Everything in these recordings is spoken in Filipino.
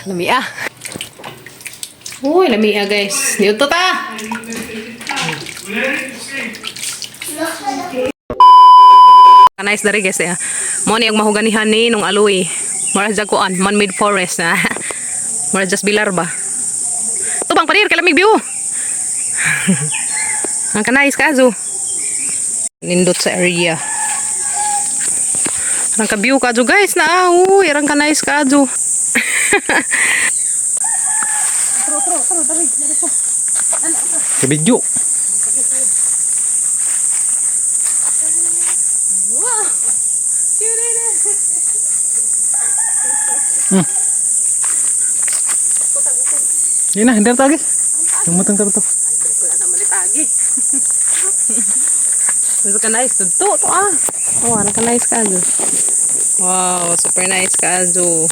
Lami ah. Uy, lami ah guys. Dito ta. Nice dari guys ya. Mo ni ang mahuganihan ni nung aloy. Mura jagoan, man-made forest na. Mura just bilar ba. Tubang padir kalamig view. Ang kanais kazo. Nindot sa area. Arang ka view kazo guys na. Uy, arang kanais kazo. Kebidyo. Yan na, hindi na tagi. Lumutang ka ito. Gusto ka nice to ah. Oh, ka nice ka do. Wow, super nice ka do.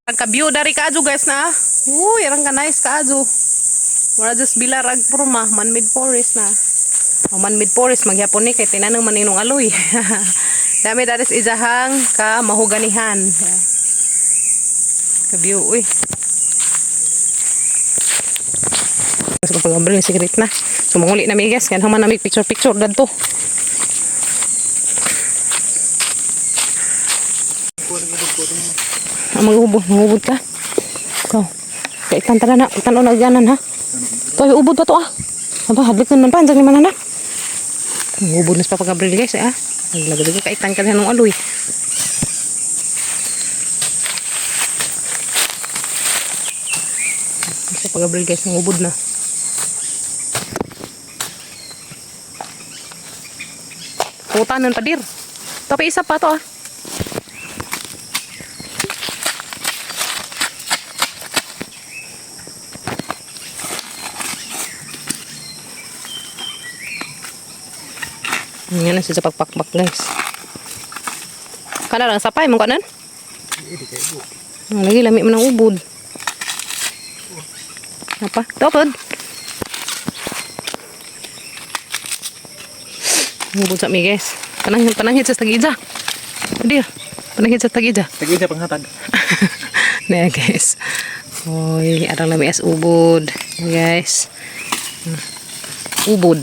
Ang ka-view dari kaadyo guys na. Uy, arang ka nice kaadyo. Mura just bilarag purma, man-made forest na. O man-made forest, maghapon ni kay tinanong maninong aloy. Dami dari sa ijahang ka mahuganihan. Ka-view, uy. Mas pag-abri yung secret na. Sumanguli na may guys, kaya naman namin picture-picture dadto. Magubod ka. Ikaw. Kaikan tala na. Tanaw na ganan ha. Ito, ubod pa to ah. Aba, hadlik naman pa. Andiyan naman anak. Ubod na sa papagabril guys eh ah. Lagay kaikan ka na nung aloy. Sa pagabril guys, ng ubod na. Putanan pa dir. Tapi isa pa to ah. Yan na siya sa pagpakpak guys. Kana lang sapay mong kanan? Lagi lami man ang ubod. Apa? Topod. Ubod sa mi guys. Pananghit sa tagija. Adir. Pananghit sa tagija. Tagija panghatag. Na guys. Oy, arang lami as ubod. Guys. Ubod.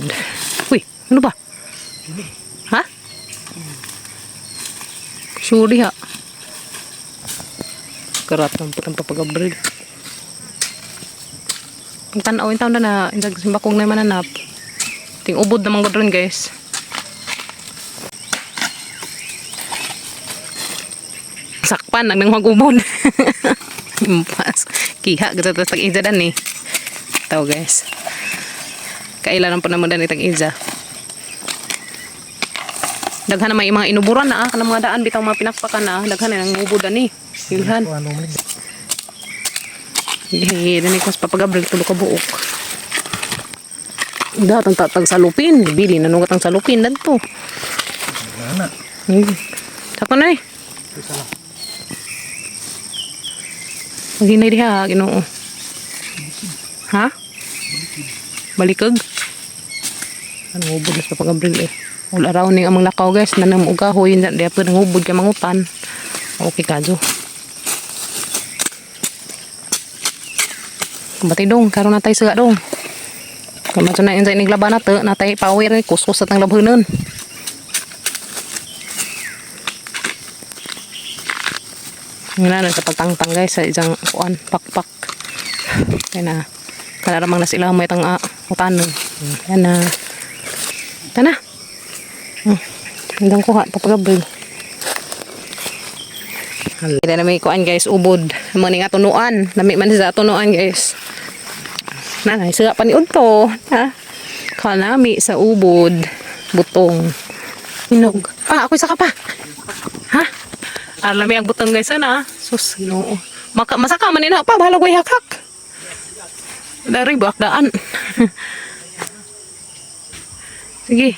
Uy, ano ba? Ha? Suri ha. Karat ng putang papagabril. Ang tanaw yung taon na indag simbakong na mananap. Ting ubod naman ko rin guys. Sakpan nang mag-ubod. Impas. Kiha kita tas tag-iza dan ni. Tao guys. Kailan po naman dan itag iza. Daghan na may mga inuburan na kanang mga daan bitaw mga pinakpakan na daghan na nang ubudan ni. Ilhan. Dini ko sa papagabril tulo ka buok. Datang tatag salupin, bili na nugat ang salupin dadto. Nana. Sapa na eh. Maginay diha Ginoo. Ha? Balikag. Ano ubod sa papagabril eh. Wala raw ning amang lakaw guys na nang ugahoy na dia pa nang ubod ka mangutan. Okay kadyo. Batay dong karon natay saga dong. Kama na insay ning laban nato natay power ni kuskus sa tang labheunon. Ngana sa pagtangtang guys sa isang kuan pakpak. Kaya na kana ramang na sila may tang utanon. Yan na. Tana. Hanggang kuha papagabril. Kita na may kuan guys ubod. Mo ning atunuan, nami man sa atunuan guys. Nanay sa pa ni udto, ha. Kanami sa ubod, butong. Hinog. Ah, ako isa ka pa. Ha? Alam ang butong guys ana. Sus, no. Masaka man ina pa bahala ko ihakak. Dari bak daan. Sige.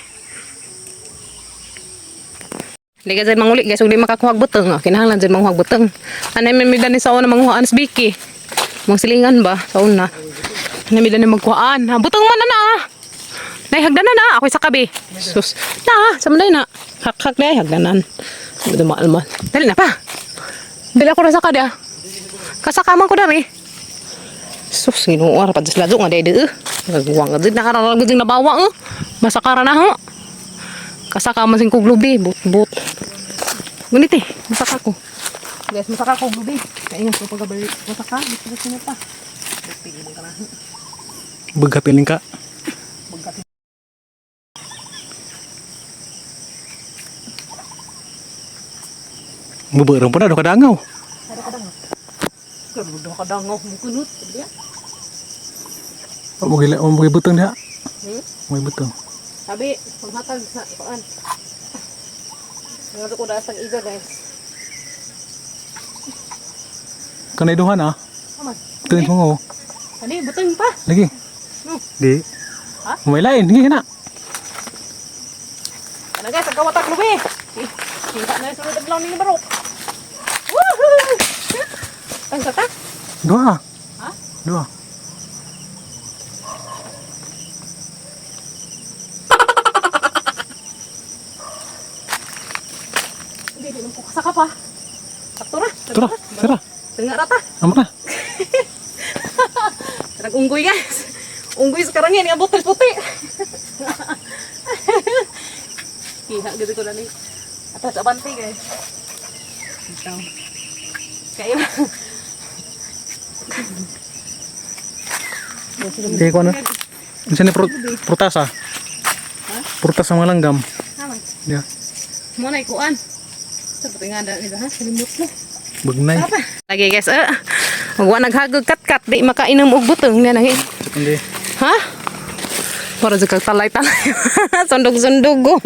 Liga dyan mangulik guys, huwag di makakuhag buteng. Kinahanglan dyan manguhag buteng. Anay may midani sa una manguhaan sa biki. Mga silingan ba? Sa una. Namidan ni magkuhaan. Ha, butang man na. Nay hagdanan na ako sa kabi. Sus. Na, sa manday na. Hak day hagdanan. Butang maalman. Dali na pa. Dali ako rasa ka dia. Kasakaman ko dari. Sus, Ginoo ra pad sa lado nga day de. Nagwang gid nakararag gid na bawa Masakara na ho. Kasakaman sing kog lubi, but. Gunit masaka ko. Guys, masaka ko lubi. Kaingon ko pagabali. Masaka, gusto na pa. Tigil man kana. Begapiling ka. Beberang pun ada kadangau. Udah kadangaw mo kunut dia. Oh, mau beteng dia. Mau beteng. Sabi, panghatag sa paan. Ngato ko dasang iga guys. Kanay duhan ah. Aman. Beteng mo. Ani buteng pa. Lagi. Di. Ha? May lain, di na. Ano guys, ang kawatak lubi. Kita na yung sunod ang lang ni barok. Woohoo! Ang sata? Dua. Ha? Dua. Hindi, di mo ko kasaka pa. Sakto na. Tura, sira. Tengah rata. Aman na. Nag-unggoy guys. Unggoy sekarang yan, abot ng puti. Iha gitu ko na ni. Atas abanti guys. Ito. Kaya Kaya ko ano? Misalnya prutas ah. Prutas sama langgam. Aman. Ya. Mo na ikuan. Sabi nga ada nila ha, salimot mo. Begnay. Apa? Lagi guys, magwa naghagog kat-kat di makainom og butong nga nangi. Hindi. Ha? Para juga talay-talay. Sundog-sundugon.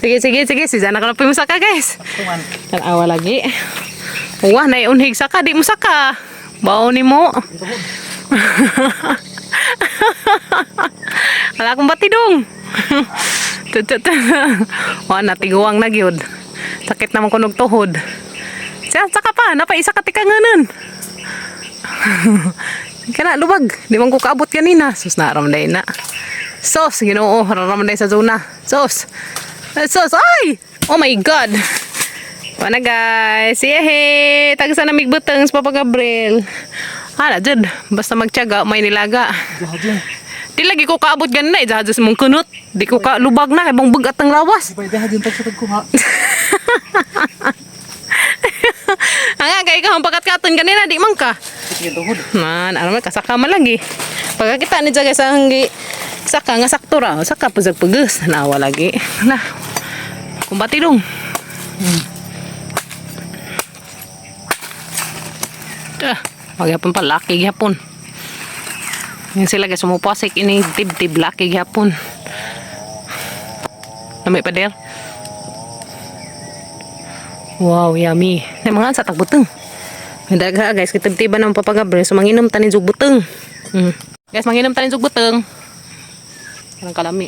Sige. Si Jana kalau pergi musaka guys. Tuman. Dan awal lagi. Wah, naik unhig saka di musaka. Bau ni mo. Ala akong batidong. Tutut. Wah, natiguang na gyud. Sakit naman kunog tuhod. Siya, saka pa. Napaisa ka tikanganan. Kana lubag. Di man ko kaabot kanina. Sus, naramday na. Sos, Ginoo, raramday sa zona. Sos. Ay! Oh my God. Wana guys. Yehe. Tagsa na migbutang sa Papa Gabriel. Hala, jud. Basta magtiyaga, may nilaga. Jahajin. Di lagi ko kaabot ganina. Jahajin sa mong kunot. Di ko ka lubag na. Ibang bugat ang lawas. Pwede jahajin tag sa tagkuha. Nga, kaya ka, pagkat-katon kanina, di man ka. Sige tuhod. Man, ano man, kasaka man lagi. Pagkakita ni Jagay sa hanggi, saka nga sakto ra, saka pagpugus, nawa lagi. Nah, kumbati dong. Magyapon pa, laki gyapon. Yung sila guys, sumupasik, ini tib-tib, laki gyapon. Lamay pa der. Wow, yummy. Nay mga sa tagbuteng. Daga guys, kitib-tiba ng Papa Gabriel. So manginom tanin jug buteng. Guys, manginom tanin jug buteng. Parang kalami.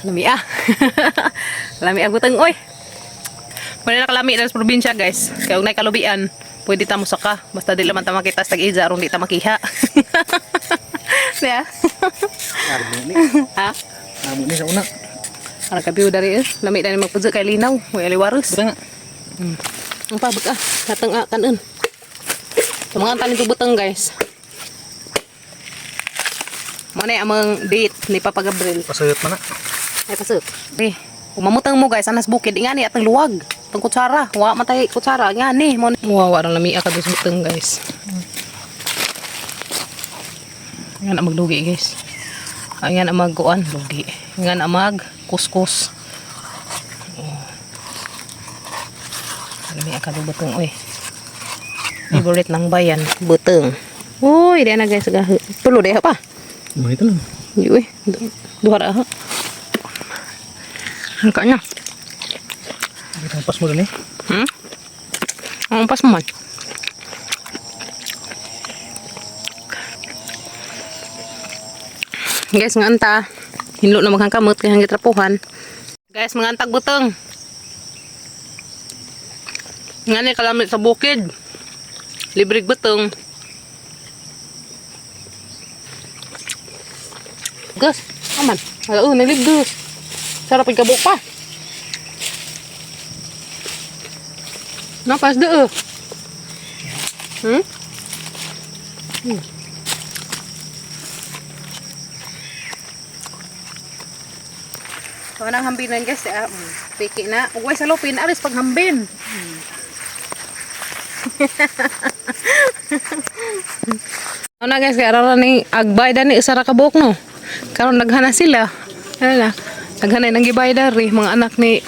Lami ah. Lami ang buteng oy. Pwede na kalami sa probinsya guys. Kaya kung kalubian, pwede ta mo saka. Basta di laman ta makita sa tag-ija aron di ta makiha. Ya. Ha? Amo ni sa una. Ara kabiyo dari lami dani magpudyo kay linaw, way aliwaros. Betul nga. Ang pabag katang kanon. Tumangan tanin buteng guys. Mana amang date ni Papa Gabriel. Pasayot mana? Ay pasok. Umamutang mo guys, anas bukid nga ni atang luwag. Tang kutsara, wa matay kutsara nga ni. Wow, warang lami ka dos buteng guys. Nga na maglugi guys. Nga na magkuan, lugi. Nga na mag kuskus. Lami ka dos buteng oy. Favorite ng bayan, buteng. Uy, di na guys, tulo deha pa. Mo ito lang. Uy, duha ha. Ang kanya. Kita pas mo din eh. Ang pas man. Guys, nga anta. Hinlo na maghang kamot kaya hangit rapuhan. Guys, mga antag butang. Nga ni kalamit sa bukid. Librig butang. Gus, aman. Wala nalibdos. Sarap ikabuk pa. Napas deh. So, nang hambinan guys, piki na. Huwag sa lupin, aris pag hambin. Ano na guys, kaya araw ni agbay dani isara ka buhok no. Karon naghana sila. Ano na? Naghana nang gibay dari mga anak ni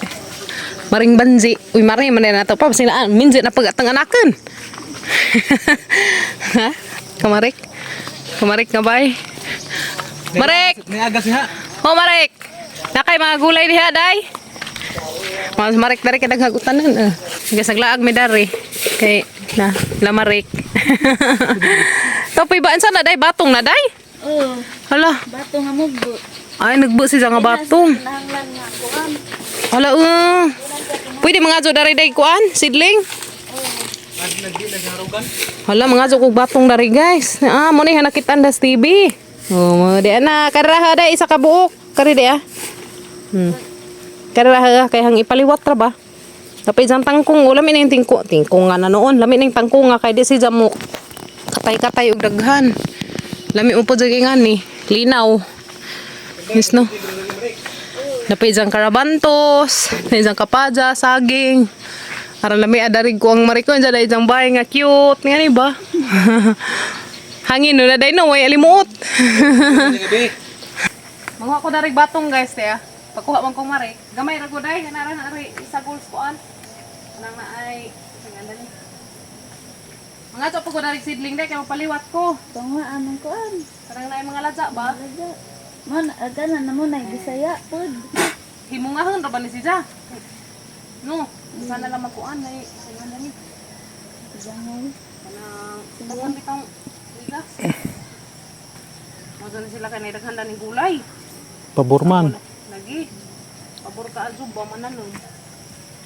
Maring Banzi. Uy, Maring man na to pa sila minjit na pagatang anakan. Ha? Kamarik. Kamarik nga bay. Marek. May aga siya. Oh, Marek. Nakay mga gulay diha, day. Mas Marek dari kadang hagutanan. Guys, naglaag mi dari. Kay na, Marek. Topi baan sana day batong na day? Oo. Hala. Batong nga mugbo. Ay nagbu si nga batong. Nahanglan nga kuan. Hala pwede mga zo dari day kuan, sidling. Hala mga zo kog batong dari guys. Ah, mo ni hanakitan das TV. Oh, mo di ana karaha day isa ka buok. Kari di ah. Karaha kay hang ipaliwat ra ba? Tapay jang tangkong ulam ini tingkong nga na noon. Lami ning tangkong nga kay di si jamok. Katay-katay og daghan. Lami mo po jagi nga ni linaw. Yes no. Napay jang karabantos, napay jang kapaja, saging. Aron lami adarig ko ang marikon jay jang bay nga cute nga ni ba. Hangin no na day no way alimuot. Mga ko darig batong guys te ah. Pagkuha man kong marik, gamay ra ko day kanara na ari isa goals kuan. Nang na ay singanda ni. Mga to ko darig sidling day kay mapaliwat ko. Tunga anong kuan. Karang na mga ladya ba? Man, aga na namo na Bisaya pod. Himungahon ra ba ni siya? No, sana lang magkuan na singanda ni. Jangoy. Kanang dagan bitang bigas. Mo sila kanay daghanda ning gulay. Paborman. Lagi. Pabor ka azub ba man nun.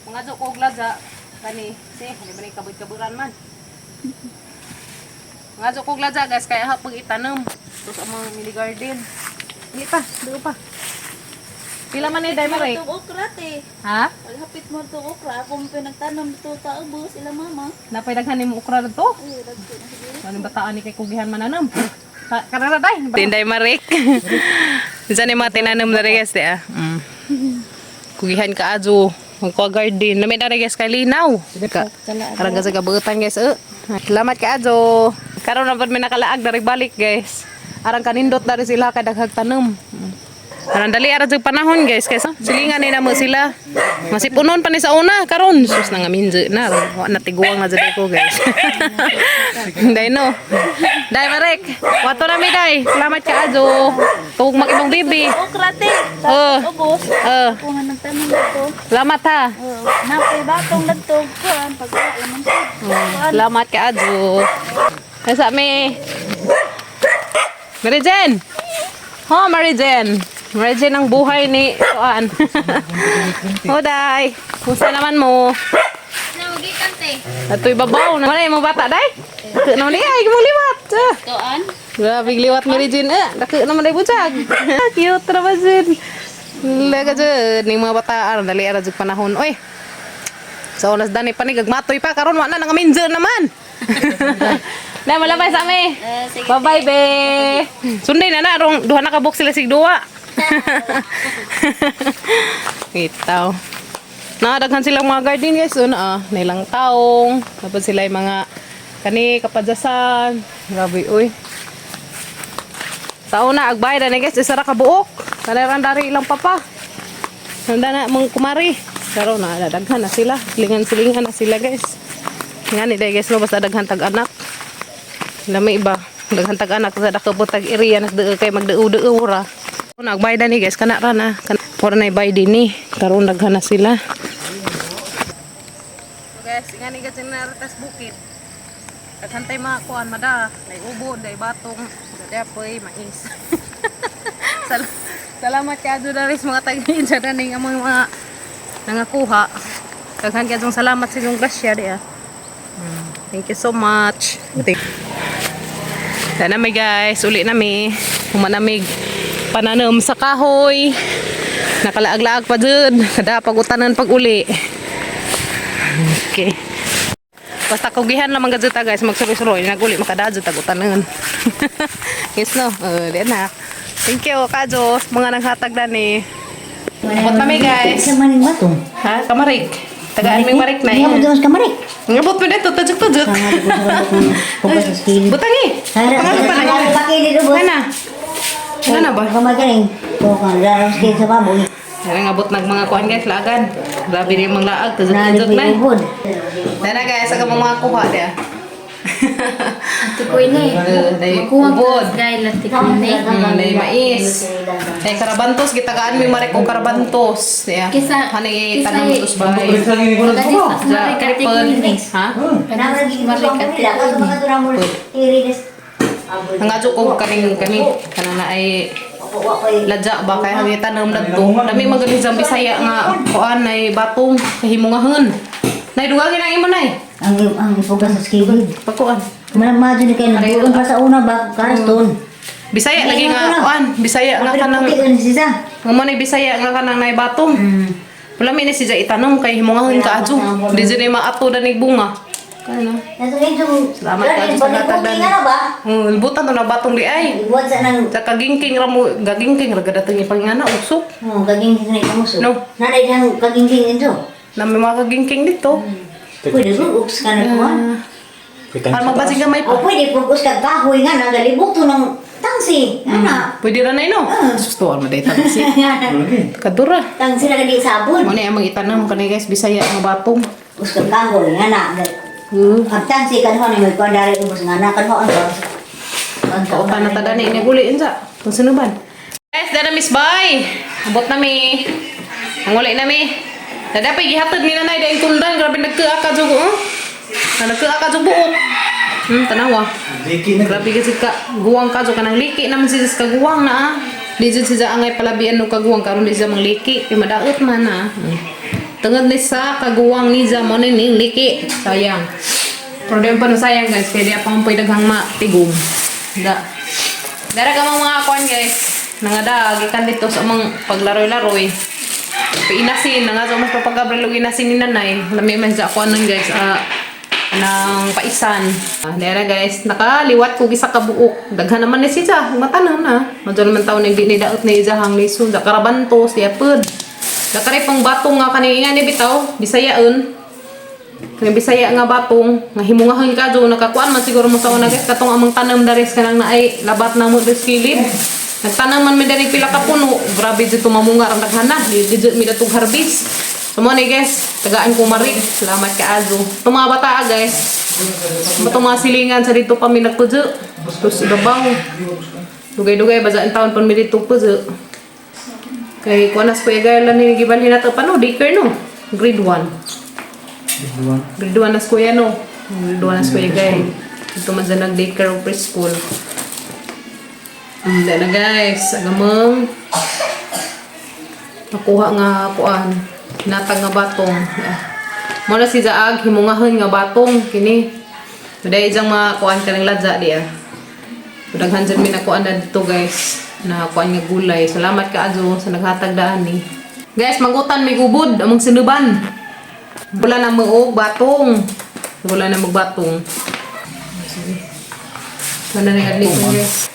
Mga jo kog ladya kani si di ba ni kaburan man. Mga jo kog ladya guys kaya hapag itanom. Terus ang mga mini garden. Hindi pa, dugo pa. Pila man ni day Marek? Tug okra te. Ha? Paghapit mo tug okra, akong pinagtanom dito ta ubos sila mama. Napay daghan nimo ukra dito. Oo, dagko na siguro. Ano bataan ni kay kugihan mananam? Karara day. Tinday Marek. Isa ni mga tinanam na rin guys ah. Kugihan ka ajo. Magkuha garden. Lamit na rin guys kay linaw. Karang kasi kabuutan guys. Salamat ka ajo. Karon na may nakalaag na rin balik guys. Arang kanindot na rin sila kay daghag tanom. Arang dali ara jud panahon guys kaysa silingan ni namo sila. Masipunon pa ni sa una karon sus na nga minje na wa na tiguang na jud ko guys. Dai no. Dai Marek. Wato na mi dai. Salamat ka ajo. Tug makibong bibi. Okra te. Oh. Ubos. Kung nagtanom dito. Salamat ha. Oo. Napay batong dagto kuan pag laman ko. Salamat ka ajo. Asa mi. Marijen. Ho Marijen. Marijen ang buhay ni Kuan. Hoday. Kumusta naman mo? Naugikan te. Ato'y babaw. Wala mo bata day? Dako naman ay mo liwat. Tuan. Grabe liwat Marijen dako naman day butag. Cute ra ba jud. Lega jud ning mga bata aron dali ara jud panahon. Oy. Sa oras dani pa ni gagmatoy pa karon wa na nga minjer naman. Na malabay sa ami. Sige. Bye-bye, be. Sunday na na. Duha na kabuk sila sig duwa. Itaw. Nakadaghan silang mga garden guys. Doon nilang taong. Tapos sila yung mga kani, kapadyasan. Grabe, uy. Sa una, agbay na guys. Isara kabuok. Kanaran dari ilang papa. Handa na mong kumari. Pero na, daghan na sila. Silingan na sila guys. Nga ni guys, no, basta daghan tag-anak. Lami iba, daghan tag-anak sa dakabutag area nagdeo kay magdeo-deo ra. Nagbay na ni guys kana ra na. Ora na ibay din ni. Karon daghan na sila. So guys, nga ni guys na retas bukid. Daghantay mga kuan mada, nay ubod, nay batong, dapoy mais. Salamat kay Adjo Daris mga tagin sa daning among mga nangakuha. Daghan kay adtong salamat sa inyong grasya di ah. Thank you so much. Sana may guys, uli nami. Humanamig pananom sa kahoy. Nakalaag-laag pa dyan. Kada pag-utanan pag-uli. Okay. Basta kugihan lang mga dyan guys. Magsuroy-suroy. Nag-uli makadadyo tag-utanan. Yes no? Diyan na. Thank you, Kajo. Mga nanghatag na ni. Abot kami guys. Sa maning batong. Ha? Kamarik. Tagaan may marik na Iya, yan. betul kamarik. Ngabot mo dito. Tajuk-tajuk. Pagkas sa skili. Butangi. Pangalan pa na yan. Pakai dito, bos. Mana? Mana ba? Kamagaling. Tuh kan, dalam skili sa baboy. Yan ang abot ng mga kuhan guys, lagan. Grabe rin mga laag, Nah, tazok-tazok di na. ubod. Yan na guys, aga mga kuha dia. Ito ko ini. Day Makuha ubod. Dahil lang tiko ini. Day mais. Day karabantos, gitagaan mi marek o karabantos. Ya. Kisa- Hani kisa- tanong tos bay. Kasi sa Ja, marikat tiko kripon. ini. Ha? Kenapa lagi di bawah Marikat nila? Kasi mga turang mo iri des. Nangadyo ko kaning kani kanana ay Wakoy. ladya ba kay hangi tanom nadto. Dami magaling sa Bisaya nga kuan ay batong kahimungahan. Nay dugagin ang imo nay. Ang ipugas sa skili. Pakuan. Maju ni kayo. Bukan pa sa una ba? Karaston. Bisaya lagi nga kuan, Bisaya nga kanang Puti kan sisa. nga mo ni Bisaya nga kanang nay batong. Wala mi ni siya itanom kay himungahon ka adyo. Di jud ni maato danig bunga. Kano? Nasa medyo. Salamat ka sa natagdan. Nga na ba? Butan to na batong di ay. Ibuat sa nang. Sa kagingking ra mo, gagingking ra gadatang ipangana usok. Kaging hindi na kamuso. No. Nanay diyang kaging ito. Na may mga kagingking dito. Pwede buuks ka na kuha. Para magbasig gamay O pa. pwede buuks ka kahoy nga nagalibok to ng tangsi. Ana. Pwede ra na ino. Gusto mo day tansi. Kadura. Tangsi na kadi sabon. Mo ni amang itanam kani guys Bisaya nga batong. Buuks ka kahoy nga na. Ang tangsi kan ho ni may pandari ubos nga na kan ho ang Kautan na tada ni inaguli sa. Kung sinuban. Guys, dana Miss Bay. Abot na mi. Ang uli na mi. Dada pa gihatod ni nanay daing tundan grabe nagkaaka jud oh. Nagkaaka jud buok. Tanawa. Grabe kasi ka guwang ka jud kanang liki naman si ka guwang na ah. Di jud siya angay palabian no kaguwang karon di siya mangliki kay madaot man ah. Tungod ni sa kaguwang ni siya mo ning liki. Sayang. Problem pa no sayang guys kay di apang pwede daghang matigom. Da. Dara ka mga kuan guys. Nangada gikan dito sa mga paglaroy-laroy. Painasin na nga so mas papagabrelo inasin ni nanay. Lami man sa kuan nun guys. Nang paisan. Dara guys, nakaliwat ko gisa ka buok. Daghan naman ni siya, matanam na. Madyo naman taon hindi ni daot ni jahang liso, da karabantos, siya pud. Da kare pang batong nga kani nga ni bitaw, Bisayaon. Kaya Bisaya nga batong, nga himungahan ka do nakakuan man siguro mo sa una guys katong amang tanam dares kanang naay labat na mo des kilid. Nagtanam man mi diri pila ka puno, grabe jud mamunga ang daghana, di jud mi datog harvest. So mo ni guys, tagaan ko mari. Salamat ka Azo. Itong mga bata guys. Itong mga silingan sa dito pa mi nagpudyo. Tapos ibabaw. Dugay-dugay baza ang taon pa mi dito pudyo. Kay kuanas ko igay lang ni gibalhin nato pano daycare no. Grade 1. Grade 1 na kuya no. Grade 1 na kuya igay. Ito man dyan nag-daycare o preschool. Hindi na guys. Agamang nakuha nga kuan. Hinatag nga batong. Muna si Zaag, himungahon nga batong. Kini. Maday diyang mga kuan ka ng ladza di ah. Pudaghan dyan minakuan na dito guys. Na kuan nga gulay. Salamat ka Azo sa naghatag daan ni. Guys, magutan may gubod. Among sinuban. Wala na mag batong. Wala na magbatong. Wala na yung adlito guys.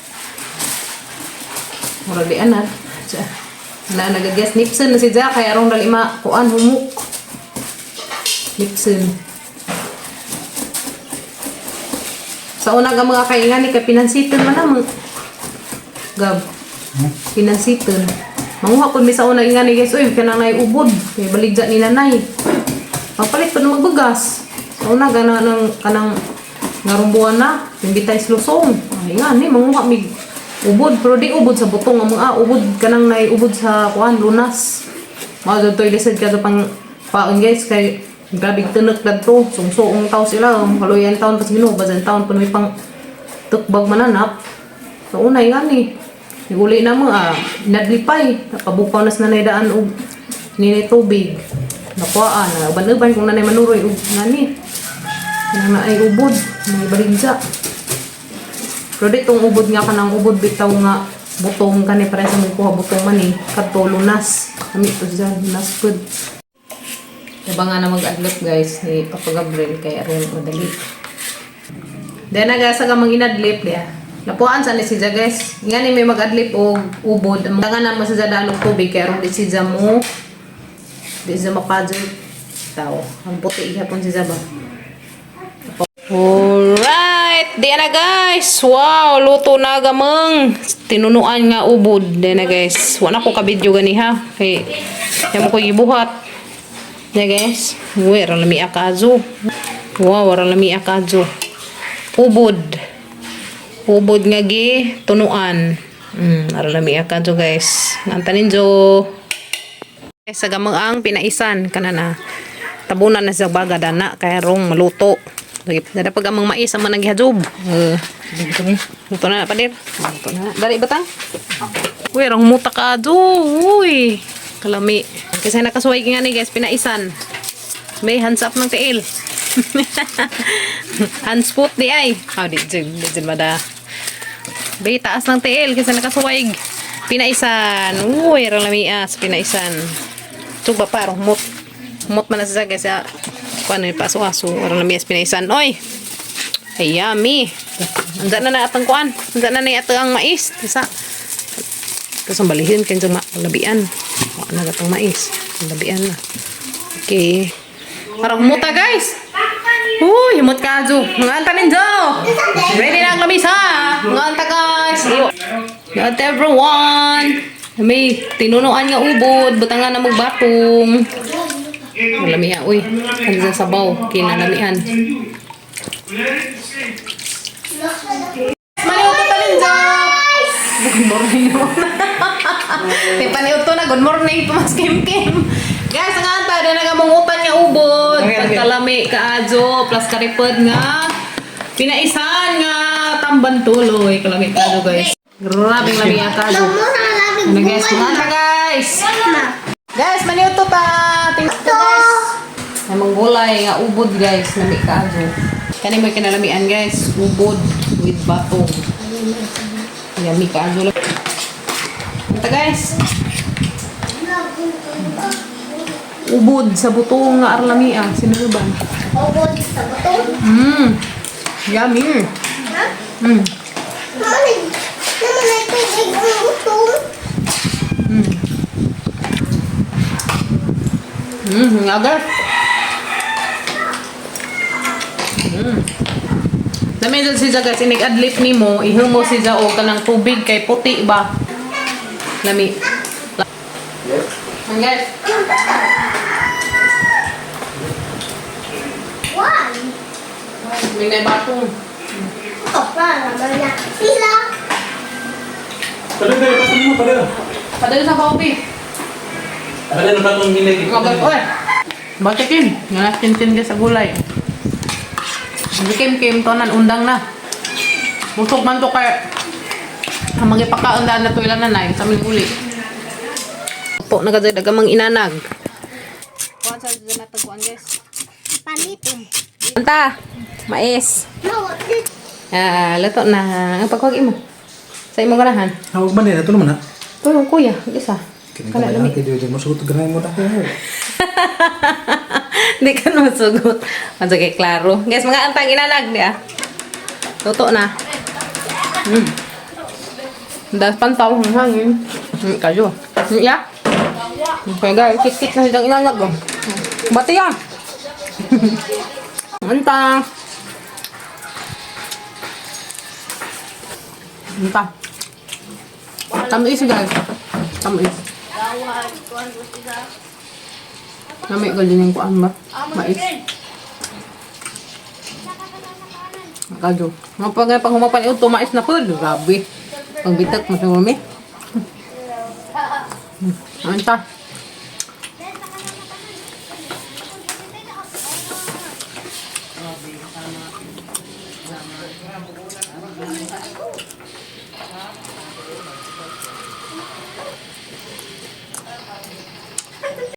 Mura di anad. Na nagagas Nipson na si Jack kaya arong dalima kuan humuk. Nipson. Sa una ga mga kaingan ni kay pinansiton man na Gab. Pinansiton. Manguha pud mi sa una ingan ni guys oy kanang nay ubod kay baligja ni nanay. Magpalit pa na magbagas. Sa una ga nang kanang ngarumbuan na imbitay lusong. Ay nga ni manguha mig ubod pero di ubod sa butong ang mga ubod kanang nay ubod sa kuan lunas. Mao jud toy lisod ka pang paon guys kay grabe tunog kadto sungsoong taw sila kaluyan taon pas Ginoo bazan taon pun may pang tukbag mananap. So unay nga ni Uli na mo, nadlipay. Napabukaw na sa nanay daan o ninay tubig. Nakuhaan, uban-uban kung nanay manuroy o nani. Nang naay ubod, may baligsa. Pero ditong ubod nga ka ng ubod, bitaw nga butong ka ni para sa mga kuha butong man eh. Kadto lunas. Kami ito dyan, lunas food. Diba nga na mag-adlip guys, ni Papa Gabriel, kaya rin madali. Then nagasa ka mang inadlip diya. Napuan sa ni si Ja guys. Nga ni may mag-adlip o ubod. Mga na mo sa daan ng tubig, kaya rin di si Ja mo. Di si Ja mapadyo. Tao. Ang puti ihapon si Ja ba. Alright. Diyan na guys. Wow. Luto na gamang. Tinunuan nga ubod. Diyan na guys. Wala ko ka-video gani ha. Kaya yan mo ko ibuhat. Diyan guys. Uy, ralami akazo. Wow, ralami akazo. Ubod. Ubod nga gi. Tunuan. Ralami akazo guys. Nantanin jo. Sa gamang ang pinaisan. Kanana. Tabunan na sa baga dana. Kaya rong maluto. Dada pag amang mais ang managihadjob. Luto na pa dir. Luto na. Dari batang? Uy, rong muta ka adjo. Uy. Kalami. Kasi nakasuway nga ni guys, pinaisan. May hands up ng tiil. Hands foot di ay. Di dyan mada. Bay, taas ng tiil kasi nakasuway. Pinaisan. Uy, rong lamias. Pinaisan. Tuba pa, rong mut. Mut man na siya guys. Paano yung paso-aso? Parang lamias pinaisan. Oy! Ay, yummy! Andiyan na atang kuan. Andiyan na atang mais. Tapos ang balihin kayo sa labian. Ano na atang mais. Labian na. Okay. Parang humuta guys! Uy! Humut ka, Jo! Mga anta ninyo! Ready na ang lamis ha! Mga anta guys! Not everyone! May tinunuan nga ubod. Butangan na magbatong. Malamihan, uy. Ano sa sabaw? Kinalamihan. Maniuto ta rin dyan! Good morning naman. Paniuto na, good morning. Tumas kim-kim. Guys, ang anta, na nagamungutan nga ubod. Pagkalami ka adjo, plus karipod nga. Pinaisan nga tamban tuloy. Kalami ka adjo, guys. Grabing lamihan ka adjo. Ano guys, mga anta guys. Guys, maniuto ta. Tingnan to guys. May manggulay nga ubod guys. Lami ka adjo. Kani mo kinalamian guys. Ubod with batong. Yummy ka adjo. Ito guys. Ubod sa butong nga arlamia. Sino ba? Ubod sa butong? Yummy. Naman ay tubig ang butong. Agar. Dami dyan si guys, inig-adlip ni mo, ihumo si o kanang tubig kay puti ba? Lami. Guys. One. May na batong. Para naman na sila. Padahal, patong mo, padahal. Padahal sa paupi. Padahal na patong ginag. Agar, oy. Bakit Kim? Nga na tintin ka sa gulay. Hindi Kim, tonan, undang na. Musok man to kaya ang magipakaundaan na to ilan nanay sa aming uli. Po, nagadadag amang inanag. Kuhan sa dyan natin kuhan guys. Panitin. Anta, mais. Mawag. Lato na. Ang pagkuhagi mo. Sa imo ganahan. Hawag man din, ito naman ha. Tulong kuya, isa. Kana lami. Kaya dyan, masugot ganay mo na. Hindi ka masugot. Masagay klaro. Guys, mga antang inanag niya. Luto na. Das pantaw ng hangin. Kayo. Ya. Kaya guys, kit-kit na silang inanag. Bati yan. Anta. Anta. Tamis guys. Tamis. Namay galing yung kuan ba? Mais. Kajo. Mapagay pang humapan ito, mais na po. Grabe. Pagbitak, masumami. Anta.